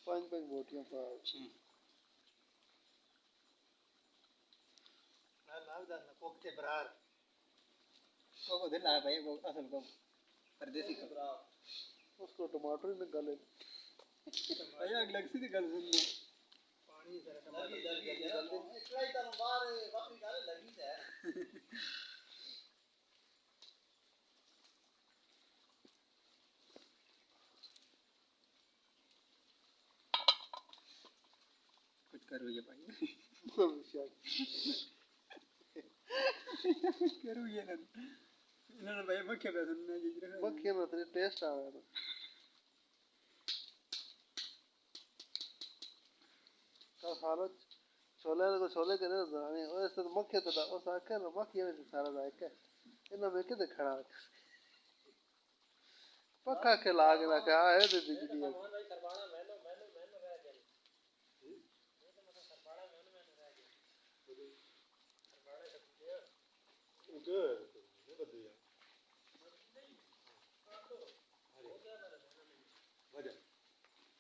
पांच बोटियां पार नाम दा कोकते बरार को दिन आया भाई वो असल को परदेसी का उसको टमाटर में गले भैया अलग सी गल सुन लो पानी जरा टमाटर जल्दी इतना ही तो बाहर बकरी गाले लगी है कुछ करो ये भाई करो ये ना इन्होंने भाई मक्खिया पे सुनना जी मक्खिया में तो टेस्ट आ रहा है का खालो छोले को छोले के ना जाने और ऐसे तो मक्खिया तो और साके ना मक्खिया में सारा जाके इन्हों में किधर खड़ा पक्का के लाग ना क्या है तो बिजली है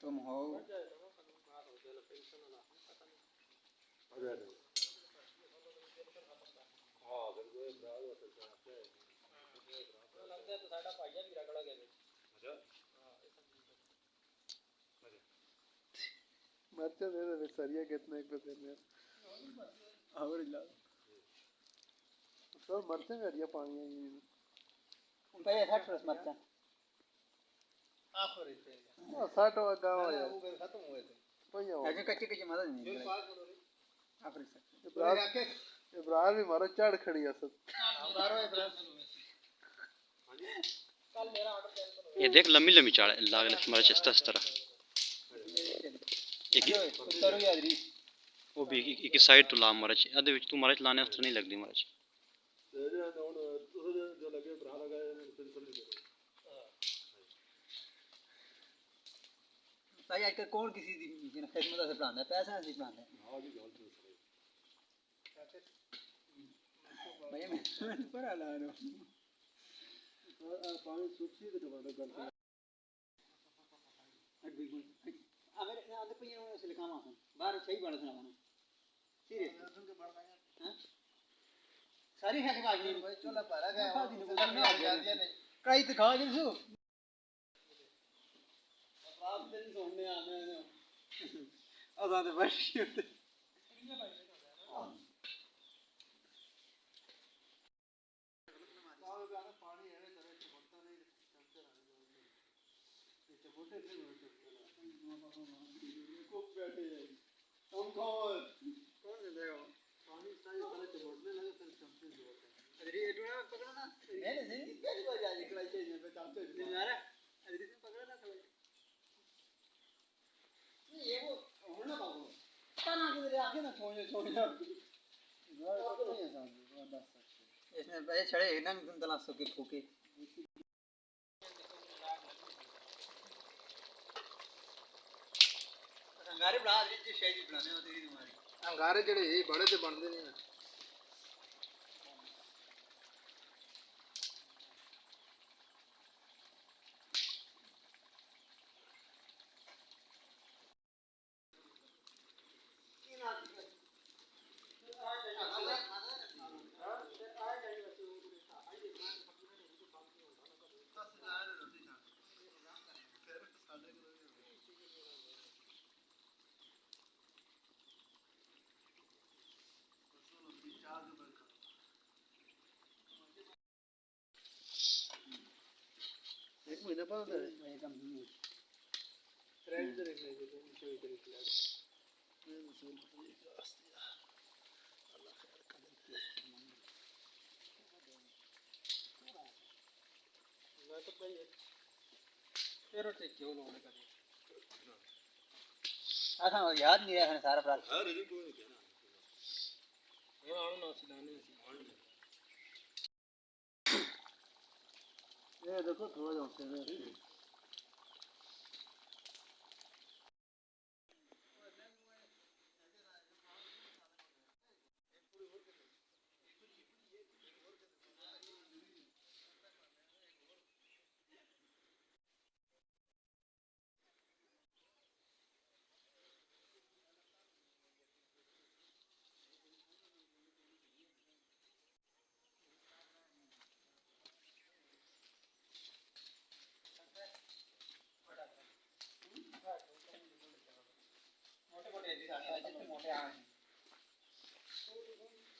तुम हो मरते दे दे सरिया कितने एक पे में और ला सब मरते में हरिया पानी है भाई 60 रस मरता आखिर इतने 60 गांव है वो खत्म हुए थे भैया अजय कच्चे कच्चे मदद नहीं आखिर इब्राहिम भी मारा चढ़ खड़ी है सब मारो इब्राहिम कल मेरा ऑर्डर कैंसिल हो ये देख लंबी लंबी चाड़ लाग हमारे चस्ता इस तरह एक उतरो यादरी वो भी एक साइड तो ला मरच अदे विच तू मरच लाने उस नहीं लगदी मरच जो लगे भरा लगा भाई आजकल कौन किसी दी खिदमत से पढ़ाता है पैसा से पढ़ाता है हां जी गल तो सही भाई मैं पर आला नो पानी सूखी तो टमाटर करते मेरे आगे पे से लिखा हुआ है बाहर सही बड़ा सुना मैंने सीरियस सुन के बढ़ गया हां सारी है के बाजी भाई चला पारा गया आ गया नहीं कई तो खा दिसू आप दिन सोने आने अदा तो बैठी होते पानी है तरह से बढ़ता नहीं चलते रहने ये मोटे से खूब बैठे हम कौन से देखो पानी साइज तरह से बढ़ने लगे फिर चलते होते अरे ये डूना पकड़ो ना नहीं नहीं कैसी बात है निकला चाहिए पे चलते नहीं आ रहा अरे इसमें पकड़ो ना थोड़ा ये वो होना बाबू तना किधर आके ना छोड़ छोड़ इसने भाई छड़े ना तुम तलाशो के फूके अंगारे बना दी शायद बनाने होते ही तुम्हारी अंगारे जड़े ये बड़े से बनते नहीं ना एक महीना बाद है कम ट्रेंड से देखने के लिए नीचे उतर के मैं रसूल अल्लाह खैर कदम मैं तो भाई फिर उठे क्यों लोगों ने कर अच्छा याद नहीं रहा सारा प्राप्त हां रिजल्ट कोई नहीं कहना ये आनो ना सिलाने ये देखो थोड़ा जाते हैं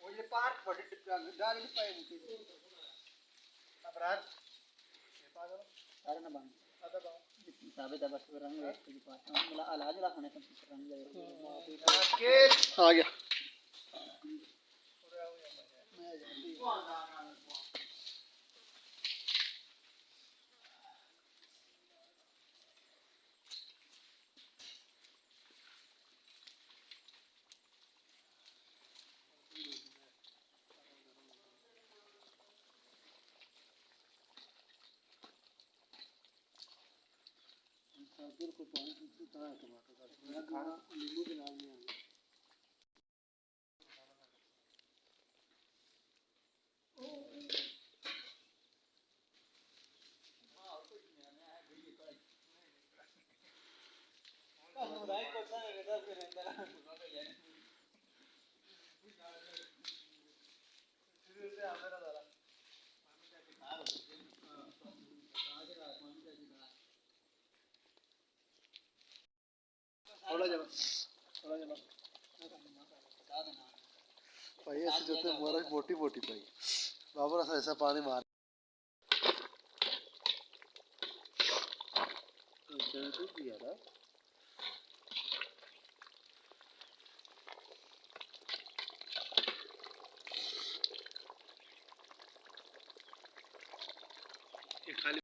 वो ये पार्क बड़े डाल नहीं पाए मुझे अबरार ये पागल सारा ना बंद आधा बाव साबित है बस रंग है कि पास मतलब इलाज ला खाने का रंग है के आ गया मैं जल्दी को पानी से कहाँ है टमाटर का मैं खाना नींबू के नाम नहीं आया थोड़ा जब भाई ऐसे जो थे मोरा मोटी मोटी भाई बाबर ऐसा पानी मार खाली